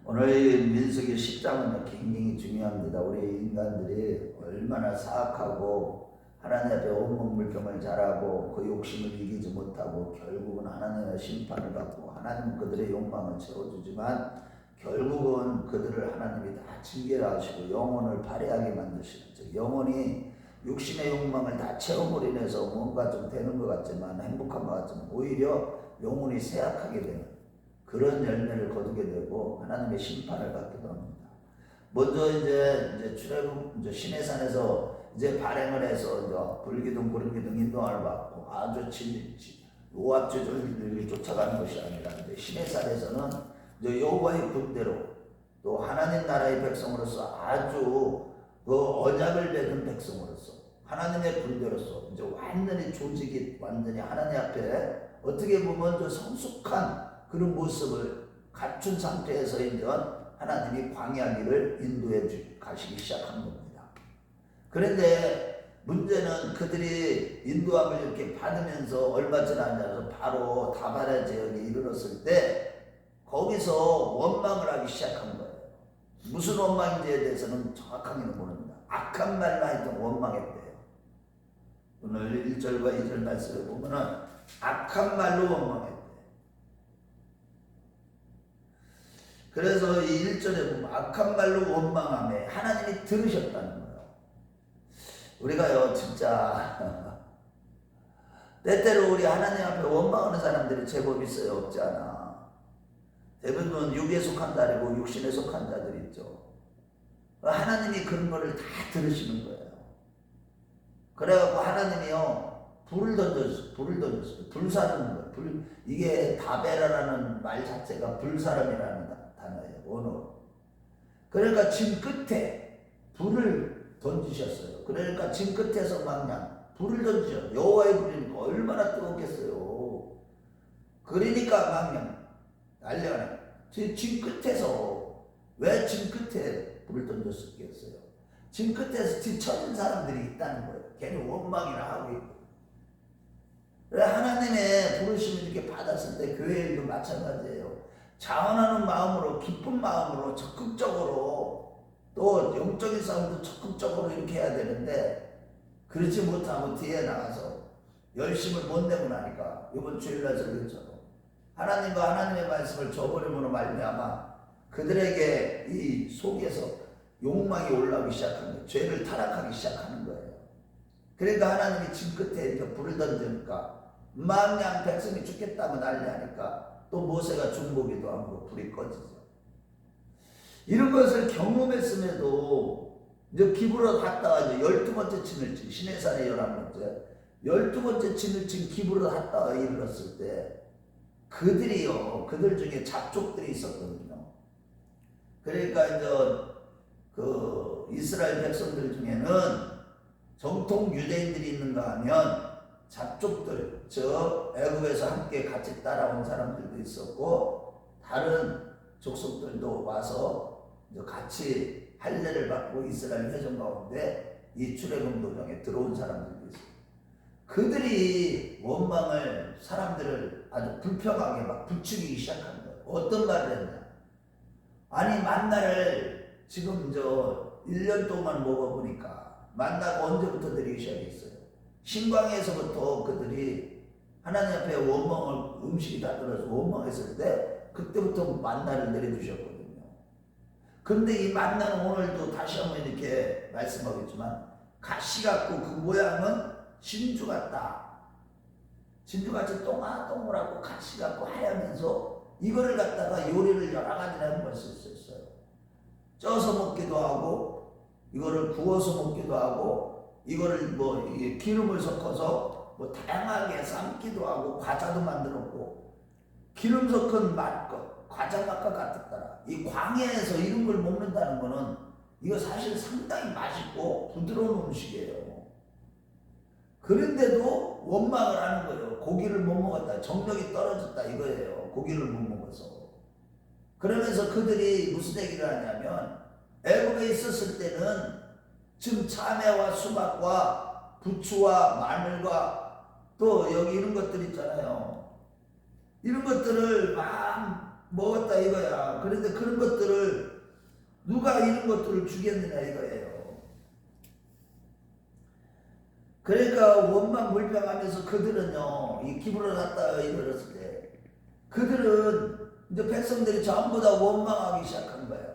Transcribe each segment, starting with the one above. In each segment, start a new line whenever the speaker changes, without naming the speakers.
오늘 민수기 10장은 굉장히 중요합니다. 우리 인간들이 얼마나 사악하고 하나님 앞에 온몸 물병을 잘하고 그 욕심을 이기지 못하고 결국은 하나님의 심판을 받고 하나님은 그들의 욕망을 채워주지만 결국은 그들을 하나님이 다 징계하시고 영혼을 발해하게 만드시는, 즉 영혼이 육신의 욕망을 다 채움으로 인해서 뭔가 좀 되는 것 같지만 행복한 것 같지만 오히려 영혼이 쇠약하게 되는 그런 열매를 거두게 되고 하나님의 심판을 받기도 합니다. 먼저 이제 출애굽 이제 시내산에서 이제 발행을 해서 이제 불기둥 구름기둥 인도함을 받고 아주 요압주를 쫓아가는 것이 아니라 이제 시내산에서는 이제 여호와의 군대로 또 하나님 나라의 백성으로서 아주 그 언약을 맺은 백성으로서 하나님의 군대로서 이제 완전히 조직이 완전히 하나님 앞에 어떻게 보면 좀 성숙한 그런 모습을 갖춘 상태에서 이제 하나님이 광야 길을 인도해 가시기 시작한 겁니다. 그런데 문제는 그들이 인도함을 이렇게 받으면서 얼마 지나지 않아서 바로 다바라 지역에 이르렀을 때 거기서 원망을 하기 시작한 거예요. 무슨 원망인지에 대해서는 정확하게는 모릅니다. 악한 말로 하여튼 원망했대요. 오늘 1절과 2절 말씀을 보면은 악한 말로 원망했대요. 그래서 이 1절에 보면 악한 말로 원망하며 하나님이 들으셨다는 거예요. 우리가요 진짜 때때로 우리 하나님 앞에 원망하는 사람들이 제법 있어요. 없지 않아. 대부분 육에 속한 자리고 육신에 속한 자들이 있죠. 하나님이 그런 거를 다 들으시는 거예요. 그래갖고 하나님이요 불을 던졌어요. 불사르는 거예요. 이게 다베라라는 말 자체가 불사름이라는 단어예요. 원어로. 그러니까 진 끝에 불을 던지셨어요. 그러니까 진 끝에서 그냥 불을 던지셨어요. 여호와의 불이니까 얼마나 뜨겁겠어요. 그러니까 그냥 난리가 나요. 진 끝에서 왜 진 끝에 불을 던졌겠어요? 진 끝에서 뒤처진 사람들이 있다는 거예요. 괜히 원망이나 하고 있고. 하나님의 부르심을 이렇게 받았을 때 교회 일도 마찬가지예요. 자원하는 마음으로 기쁜 마음으로 적극적으로 또 영적인 싸움도 적극적으로 이렇게 해야 되는데 그렇지 못하고 뒤에 나가서 열심을 못 내고 나니까 이번 주일날 설교처럼 하나님과 하나님의 말씀을 저버림으로 말미암아 그들에게 이 속에서 욕망이 올라오기 시작한 거예요. 죄를 타락하기 시작하는 거예요. 그러니까 하나님이 진 끝에 이렇게 불을 던지니까 만냥 백성이 죽겠다고 난리하니까 또 모세가 중보기도 하고 불이 꺼지죠. 이런 것을 경험했음에도 이제 기브로 갔다가 이제 12번째 진을 친 시내산의 11번째 12번째 진을 친 기브로 갔다가 이르렀을 때 그들이요 그들 중에 잡족들이 있었거든요. 그러니까 이제 그 이스라엘 백성들 중에는 정통 유대인들이 있는가 하면 잡족들, 저 애굽에서 함께 같이 따라온 사람들도 있었고 다른 족속들도 와서 같이 할례를 받고 이스라엘 회중 가운데 이 출애굽 도정에 들어온 사람들도 있어요. 그들이 원망을 사람들을 아주 불평하게 막 부추기기 시작한 거예요. 어떤 말을 했냐? 아니 만나를 지금 1년 동안 먹어보니까 만나가 언제부터 내리기 시작했어요? 신광에서부터 그들이 하나님 앞에 원망을 음식이 다 들어서 원망했을 때 그때부터 만나를 내려주셨거든요. 그런데 이 만나는 오늘도 다시 한번 이렇게 말씀하겠지만 가시 같고 그 모양은 진주 같다. 진주같이 동글하고 가시 같고 하얗면서 이거를 갖다가 요리를 여러 가지나 한번 쓸 수 있어요. 쪄서 먹기도 하고 이거를 구워서 먹기도 하고 이거를 기름을 섞어서 다양하게 삶기도 하고 과자도 만들었고 기름 섞은 맛과 과자 맛과 같았더라. 이 광야에서 이런 걸 먹는다는 거는 이거 사실 상당히 맛있고 부드러운 음식이에요. 그런데도 원망을 하는 거예요. 고기를 못 먹었다. 정력이 떨어졌다 이거예요. 고기를 못 먹어서. 그러면서 그들이 무슨 얘기를 하냐면 애굽에 있었을 때는 지금 참외와 수박과 부추와 마늘과 또 여기 이런 것들 있잖아요. 이런 것들을 막 먹었다 이거야. 그런데 그런 것들을 누가 이런 것들을 주겠느냐 이거예요. 그러니까 원망불평하면서 그들은요, 이 기부를 갖다 이르렀을 때 그들은 이제 백성들이 전부 다 원망하기 시작한 거예요.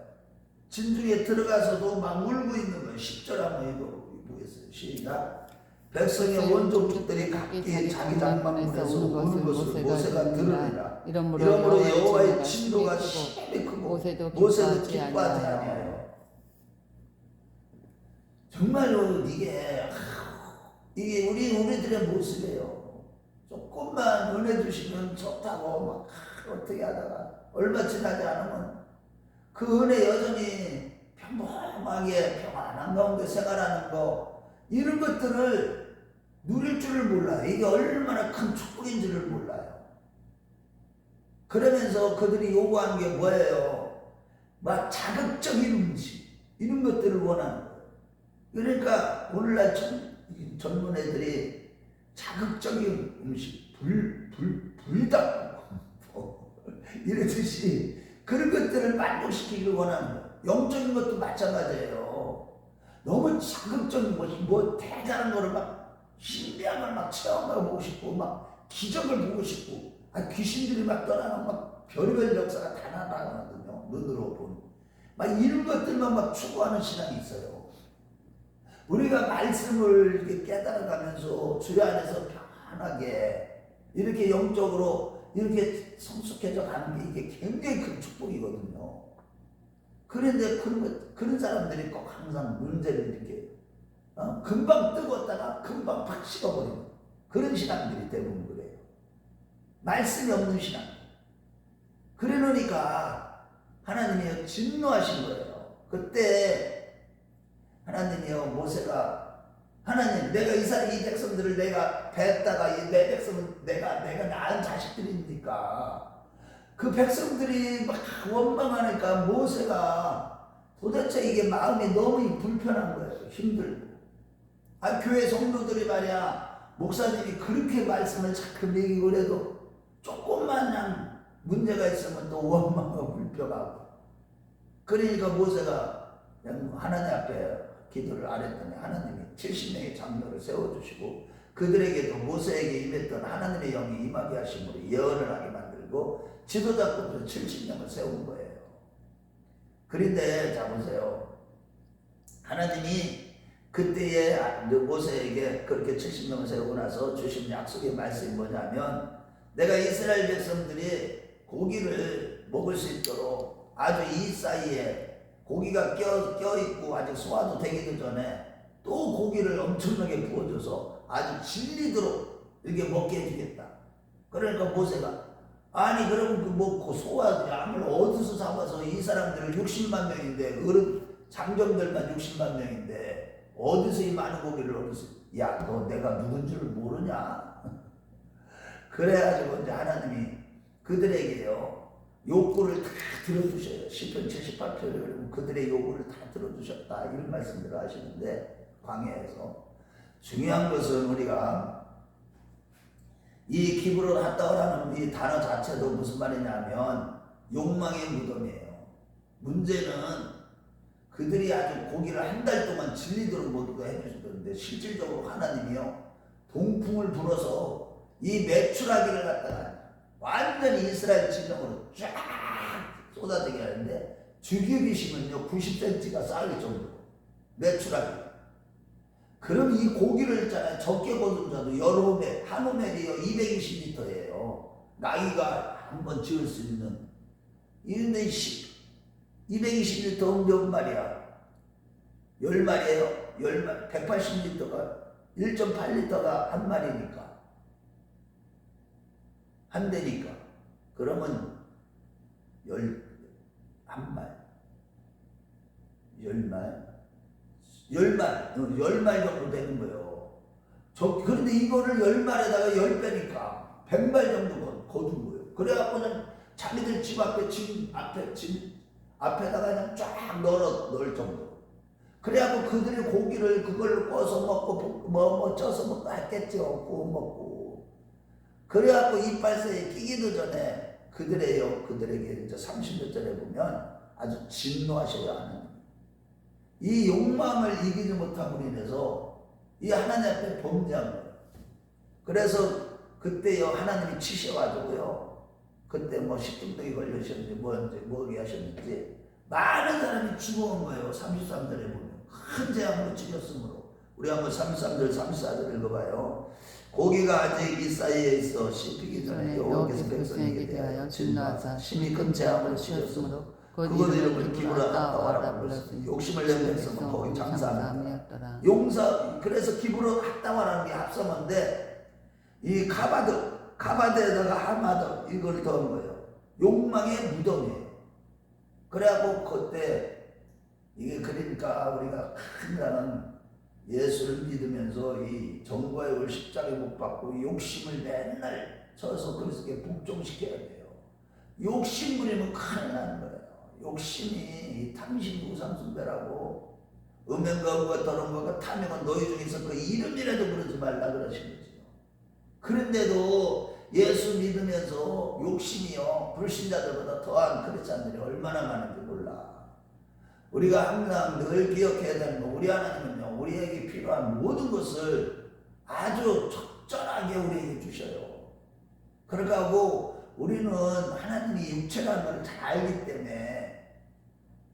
진중에 들어가서도 막 울고 있는 거예요. 10절 한번 읽어보겠어요. 시작. 백성의 원족들이 각기 자기 장막문에서 우는 것을 모세가 들으리라. 이러므로 여호와의 진노가 심히 크고 모세도 기뻐하지 아니하여. 정말로 이게 우리들의 모습이에요. 조금만 은혜 주시면 좋다고 막 어떻게 하다가 얼마 지나지 않으면 그 은혜 여전히 평범하게 평안한 가운데 생활하는 거, 이런 것들을 누릴 줄을 몰라요. 이게 얼마나 큰 축복인지를 몰라요. 그러면서 그들이 요구하는 게 뭐예요? 막 자극적인 음식, 이런 것들을 원하는 거예요. 그러니까 오늘날 젊은 애들이 자극적인 음식, 불닭 이러듯이 그런 것들을 만족시키길 원하는 거예요. 영적인 것도 마찬가지예요. 너무 자극적인 것이 뭐 대단한 거를 막 신비한 걸 막 체험해보고 싶고 막 기적을 보고 싶고, 귀신들이 막 떠나는 막 별의별 역사가 다 나타나거든요. 눈으로 보는 막 이런 것들만 막 추구하는 신앙이 있어요. 우리가 말씀을 이렇게 깨달아가면서 주여 안에서 편하게 이렇게 영적으로 이렇게 성숙해져 가는 게 이게 굉장히 큰 축복이거든요. 그런데 그런 사람들이 꼭 항상 문제를 이렇게 금방 뜨겁다가 금방 팍 식어버리는 그런 신앙들이 대부분 그래요. 말씀이 없는 신앙. 그래 놓으니까 하나님이 진노하신 거예요. 그때 하나님이요, 모세가 하나님, 내가 이 백성들을 내가 뱉다가 내 백성은 내가 낳은 자식들이니까 그 백성들이 막 원망하니까 모세가 도대체 이게 마음이 너무 불편한 거예요. 힘들고. 교회 성도들이 말이야, 목사님이 그렇게 말씀을 자꾸 매기고 그래도 조금만 그냥 문제가 있으면 또 원망하고 불평하고. 그러니까 모세가 그냥 하나님 앞에 기도를 안 했더니 하나님이 70명의 장로를 세워주시고 그들에게도 모세에게 임했던 하나님의 영이 임하게 하심으로 예언을 하게 만들고 지도자급으로 70명을 세운 거예요. 그런데 자 보세요. 하나님이 그때에 모세에게 그렇게 70명을 세우고 나서 주신 약속의 말씀이 뭐냐면, 내가 이스라엘 백성들이 고기를 먹을 수 있도록 아주 이 사이에 고기가 껴있고 아직 소화도 되기도 전에 또 고기를 엄청나게 부어줘서 아주 질리도록 이렇게 먹게 해주겠다. 그러니까 모세가 그러면 그 먹고 소화양을 어디서 잡아서, 이 사람들을 60만 명인데 어른 장정들만 60만 명인데 어디서 이 많은 고기를 어디서, 너 내가 누군 줄 모르냐. 그래가지고 이제 하나님이 그들에게요 요구를 다 들어주셔요. 시편 78편을 그들의 요구를 다 들어주셨다, 이런 말씀들을 하시는데, 광야에서 중요한 것은 우리가 이 기브론 핫다라는 이 단어 자체도 무슨 말이냐면 욕망의 무덤이에요. 문제는 그들이 아주 고기를 한 달 동안 질리도록 먹게 해주셨는데, 실질적으로 하나님이요 동풍을 불어서 이 메추라기를 갖다가 완전히 이스라엘 진영으로 쫙 쏟아지게 하는데, 주기비심은요 90cm가 쌓일 정도로 메추라기. 그럼 이 고기를 있잖아요, 적게 거둔 자도 여러 호멜, 한 호멜이요 220리터예요. 나귀가 한번 지을 수 있는. 이런데 220리터 몇 마리야? 10마리예요. 10마리. 180리터가 1.8리터가 한 마리니까. 한 대니까. 그러면 10말 정도 되는 거예요. 그런데 이거를 10말에다가 10배니까 100말 정도 거둔 거예요. 그래갖고 그냥 자기들 집 앞에다가 그냥 쫙 넣을 정도. 그래갖고 그들이 고기를 그걸로 꺼서 먹고 쪄서 먹고 했겠죠. 구워 먹고. 그래갖고 이빨 사이에 끼기도 전에 그들에게 이제 30몇 절에 보면 아주 진노하셔야 하는 이 욕망을 이기지 못함으로 인해서 이 하나님 앞에 범죄한 거예요. 그래서 그때요 하나님이 치셔가지고요 그때 뭐 십중독이 걸리셨는지 뭐게 하셨는지 많은 사람이 죽어온 거예요. 33절에 보면 큰 재앙으로 찢었으므로 우리 한번 33절 34절 읽어봐요. 고기가 아직 이 사이에 있어 씹히기 전에 여호와께서 백성에게 대하여 진노하사 심히 큰 재앙으로 찢었으므로 그것 이름을 기브라 핫다와라 불렀으니 욕심을 낸 백성은 거기 장사하였더라. 그래서 기브라 핫다와라는 게 합성어인데 이 가바드에다가 하마드 이걸 더한 거예요. 욕망의 무덤이에요. 그래갖고 그때 이게 그러니까 우리가 항상 예수를 믿으면서 이 정과의 십자가에 못 박고 욕심을 맨날 쳐서 그리스도께 복종시켜야 돼요. 욕심 부리면 큰일 나는 거예요. 욕심이 탐심 우상숭배라고 음행과 의와 더러운 것과 탐욕은 너희 중에서 그 이름이라도 부르지 말라 그러신 거죠. 그런데도 예수 믿으면서 욕심이요 불신자들보다 더한 크리스찬들이 얼마나 많은지 몰라. 우리가 항상 늘 기억해야 되는 거 우리 하나님은요 우리에게 필요한 모든 것을 아주 적절하게 우리에게 주셔요. 그러니까 우리는 하나님이 육체라는 걸 잘 알기 때문에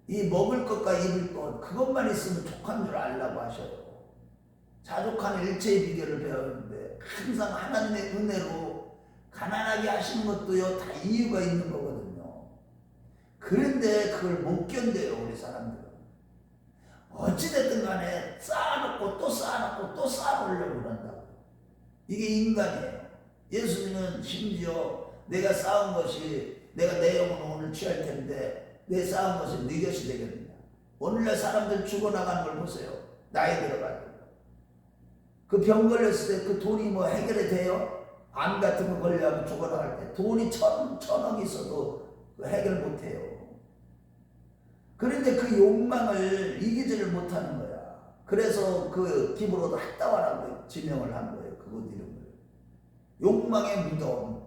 이 먹을 것과 입을 것 그것만 있으면 족한 줄 알라고 하셔요. 자족한 일체의 비결을 배웠는데 항상 하나님의 은혜로 가난하게 하시는 것도요 다 이유가 있는 거거든요. 그런데 그걸 못 견뎌요 우리 사람들은. 어찌됐든 간에 쌓아놓고 또 쌓아놓고 또 쌓아놓으려고 그런다고. 이게 인간이에요. 예수님은 심지어 내가 쌓은 것이 내가 내 영혼을 오늘 취할 텐데 내 쌓은 것이 네 것이 되겠느냐. 오늘날 사람들 죽어나가는 걸 보세요. 나이 들어가지고 그 병 걸렸을 때 그 돈이 뭐 해결이 돼요? 암 같은 거 걸려가지고 죽어나갈 때 돈이 천억 있어도 해결 못해요. 그런데 그 욕망을 이기지를 못하는 거야. 그래서 그 기브로도 핫다와라고 지명을 한 거예요. 그곳 이름을. 욕망의 무덤.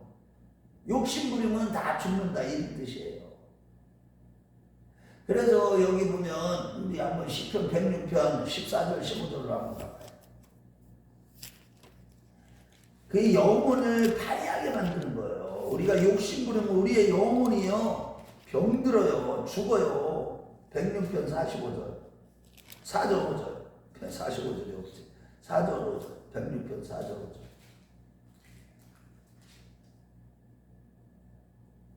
욕심 부리면 다 죽는다 이 뜻이에요. 그래서 여기 보면 우리 한번 시편 106편 14절 15절로 한번 가봐요. 그 영혼을 파괴하게 만드는 거예요. 우리가 욕심 부리면 우리의 영혼이요 병들어요. 죽어요. 106편 45절 4절 5절 45절이 없지 4절 5절 106편 4절 5절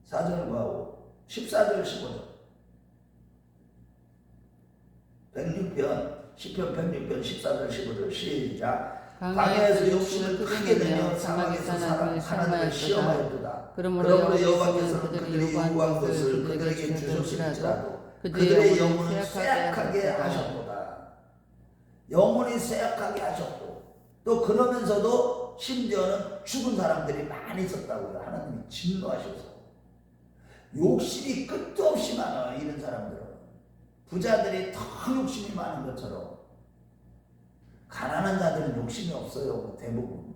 4절과 14절 15절 106편 10편 106편 14절 15절 시작. 광야에서 욕심을 크게 내며 사막에서 하나님을 시험하였도다. 그러므로 여호와께서는 그들이 요구한 것을 그들에게 주셨을지라도 그들의 영혼을 쇠약하게 하셨도다. 영혼이 쇠약하게 하셨고 또 그러면서도 심지어는 죽은 사람들이 많이 있었다고요. 하나님이 진노하셔서. 욕심이 끝도 없이 많아요. 이런 사람들은. 부자들이 더 욕심이 많은 것처럼 가난한 자들은 욕심이 없어요. 대부분.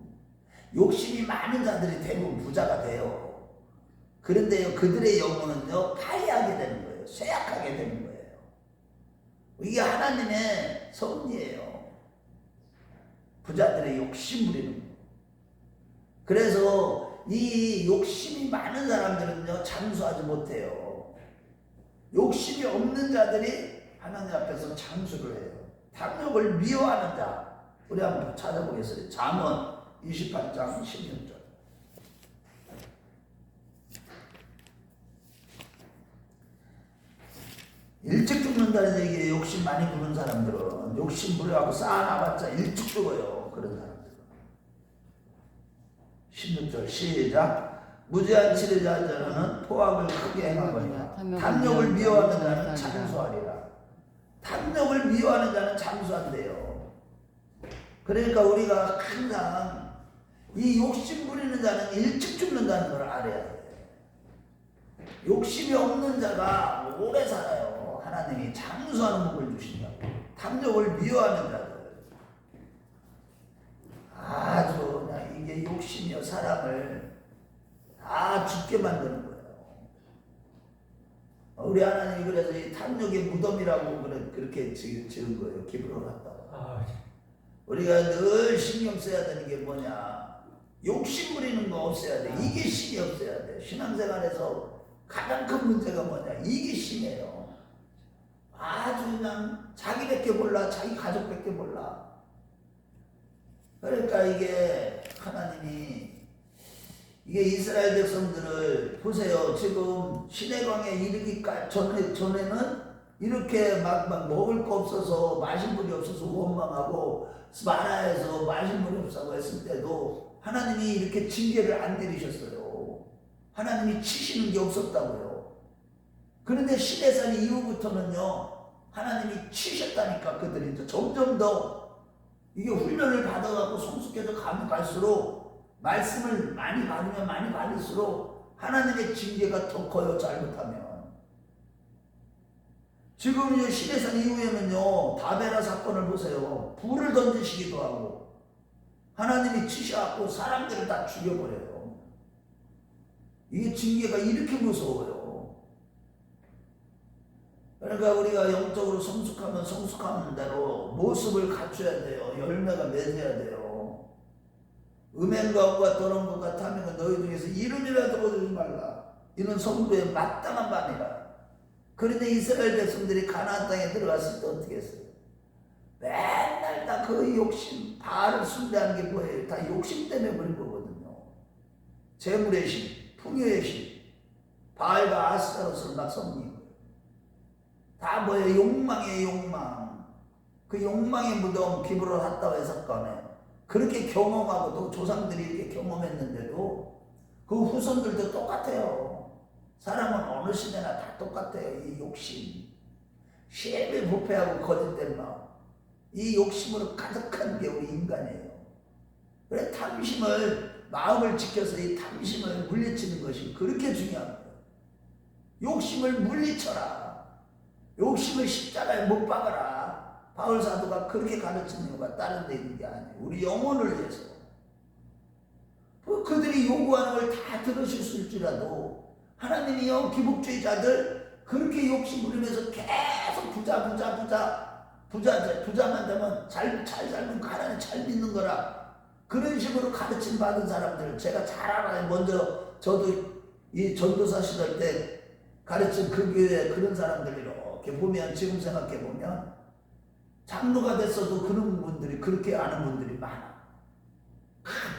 욕심이 많은 자들이 대부분 부자가 돼요. 그런데요 그들의 영혼은요 파괴하게 되는 거예요. 쇠약하게 되는 거예요. 이게 하나님의 섭리예요. 부자들의 욕심 부리는 거. 그래서 이 욕심이 많은 사람들은요 장수하지 못해요. 욕심이 없는 자들이 하나님 앞에서 장수를 해요. 탐욕을 미워하는 자 우리 한번 찾아보겠습니다. 잠언 28장 16절 일찍 죽는다는 얘기예요. 욕심 많이 부는 사람들은 욕심 부려갖고 쌓아놔봤자 일찍 죽어요. 그런 사람들은 16절 시작. 무죄한 치료자는 포악을 크게 행하거니와 탐욕을 미워하는 자는 장수하리라. 탐욕을 미워하는 자는 장수한대요. 그러니까 우리가 항상 이 욕심 부리는 자는 일찍 죽는다는 걸 알아야 돼요. 욕심이 없는 자가 오래 살아요. 하나님이 장수하는 복을 주신다고. 탐욕을 미워하는 자들 아주 그냥 이게 욕심이요 사람을 다 죽게 만드는 거예요. 우리 하나님이 그래서 이 탐욕의 무덤이라고 그렇게 지은 거예요. 기브론 갔다가. 우리가 늘 신경 써야 되는 게 뭐냐? 욕심 부리는 거 없애야 돼. 이기심이 없어야 돼. 신앙생활에서 가장 큰 문제가 뭐냐? 이기심이에요. 아주 그냥 자기밖에 몰라. 자기 가족밖에 몰라. 그러니까 이게 하나님이 이게 이스라엘 백성들을 보세요. 지금 시내강에 이르기까지 전에는 이렇게 막 먹을 거 없어서 마실 물이 없어서 원망하고 마라에서 마실 물이 없다고 했을 때도 하나님이 이렇게 징계를 안 내리셨어요. 하나님이 치시는 게 없었다고요. 그런데 시내산 이후부터는요, 하나님이 치셨다니까. 그들이 이제 점점 더 이게 훈련을 받아갖고 성숙해져 가면 갈수록 말씀을 많이 받으면 많이 받을수록 하나님의 징계가 더 커요. 잘못하면. 지금 이제 시내산 이후에는요, 다베라 사건을 보세요. 불을 던지시기도 하고 하나님이 치셔갖고 사람들을 다 죽여버려요. 이게 징계가 이렇게 무서워요. 그러니까 우리가 영적으로 성숙하면 성숙하는 대로 모습을 갖춰야 돼요. 열매가 맺어야 돼요. 음행과 옥과 더러운 것과 탐욕은 너희 중에서 이름이라도 거두지 말라. 이는 성도의 마땅한 바니라. 그런데 이스라엘 백성들이 가나안 땅에 들어갔을 때 어떻게 했어요? 맨날 다 그 욕심, 바알을 숭배하는 게 뭐예요? 다 욕심 때문에 그런 거거든요. 재물의 신, 풍요의 신, 바알과 아스타로스를 막 섬기는 거예요. 다 뭐예요? 욕망이에요, 욕망. 그 욕망의 무덤 기브론 핫다와의 사건에 그렇게 경험하고 또 조상들이 이렇게 경험했는데도 그 후손들도 똑같아요. 사람은 어느 시대나 다 똑같아요. 이 욕심, 시험에 부패하고 거짓된 마음, 이 욕심으로 가득한 게 우리 인간이에요. 그래 탐심을, 마음을 지켜서 이 탐심을 물리치는 것이 그렇게 중요한 거예요. 욕심을 물리쳐라. 욕심을 십자가에 못 박아라. 바울 사도가 그렇게 가르치는 이유가 다른 데 있는 게 아니에요. 우리 영혼을 위해서. 그들이 요구하는 걸 다 들으실 줄알아도 하나님이요, 기복주의자들 그렇게 욕심 부리면서 계속 부자만 되면 잘 살면 하나님 잘 믿는 거라, 그런 식으로 가르침 받은 사람들 제가 잘 알아요. 먼저 저도 이 전도사 시절 때 가르친 그 교회 그런 사람들 이렇게 보면, 지금 생각해 보면 장로가 됐어도 그런 분들이, 그렇게 아는 분들이 많아.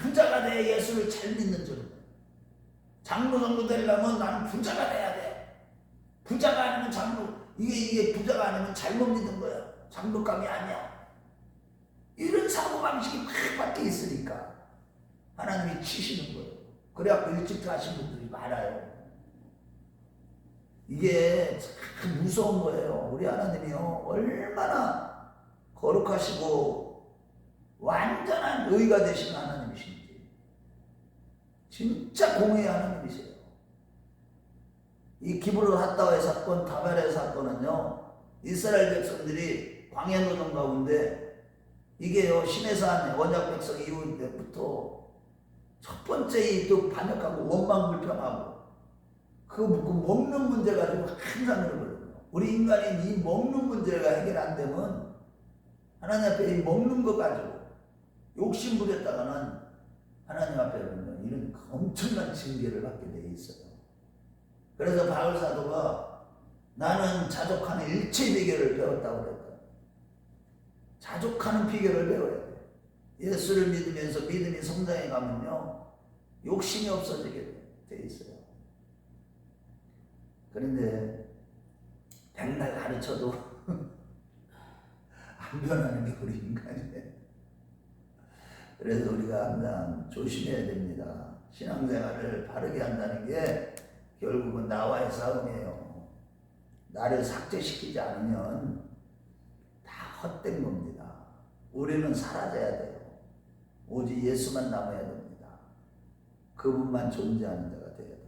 부자가 돼. 예수를 잘 믿는 줄. 장로 정도 되려면 나는 부자가 돼야 돼. 부자가 아니면 장로, 이게 부자가 아니면 잘못 믿는 거야. 장로감이 아니야. 이런 사고방식이 막 밖에 있으니까 하나님이 치시는 거예요. 그래갖고 일찍 가신 분들이 많아요. 이게 참 무서운 거예요. 우리 하나님이요, 얼마나 거룩하시고 완전한 의가 되신 하나님이신지. 진짜 공의의 하나님이세요. 이 기브론 핫다와의 사건, 다베라의 사건은요, 이스라엘 백성들이 광야 노동 가운데, 이게요, 시내산 언약 백성 이후 때부터 첫 번째 이 또 반역하고 원망 불평하고 그 먹는 문제 가지고 항상 그러거든요. 우리 인간이 이 먹는 문제가 해결 안 되면 하나님 앞에 이 먹는 거 가지고 욕심 부렸다가는 하나님 앞에 보면 이런 엄청난 징계를 받게 돼 있어요. 그래서 바울 사도가 나는 자족하는 일체 비결을 배웠다고 그랬다. 자족하는 비결을 배워야 돼. 예수를 믿으면서 믿음이 성장해 가면요, 욕심이 없어지게 돼 있어요. 그런데 백날 가르쳐도 안 변하는 게 우리 인간이에요. 그래서 우리가 항상 조심해야 됩니다. 신앙생활을 바르게 한다는 게 결국은 나와의 싸움이에요. 나를 삭제시키지 않으면 다 헛된 겁니다. 우리는 사라져야 돼요. 오직 예수만 남아야 됩니다. 그분만 존재하는 자가 되어야 돼요.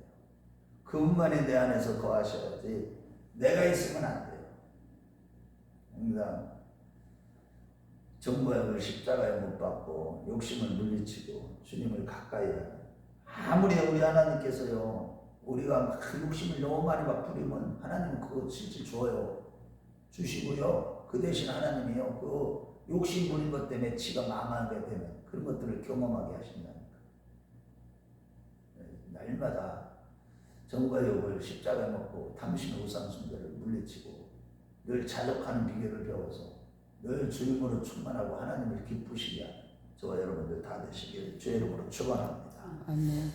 그분만이 내 안에서 거하셔야지 내가 있으면 안 돼요. 항상 정보약을 십자가에 못 박고 욕심을 물리치고 주님을 가까이 해야 돼요. 아무리 우리 하나님께서요, 우리가 막 욕심을 너무 많이 막 부리면 하나님은 그거 실질 줘요. 주시고요. 그 대신 하나님이요. 그 욕심 부린 것 때문에 지가 망하게 되면 그런 것들을 경험하게 하신다니까. 날마다 정과 욕을 십자가에 먹고 당신의 우상 숭배를 물리치고 늘 자족하는 비결을 배워서 늘 주님으로 충만하고 하나님을 기쁘시게 하는 저와 여러분들 다 되시길 주의 이름으로 축원합니다.
아멘.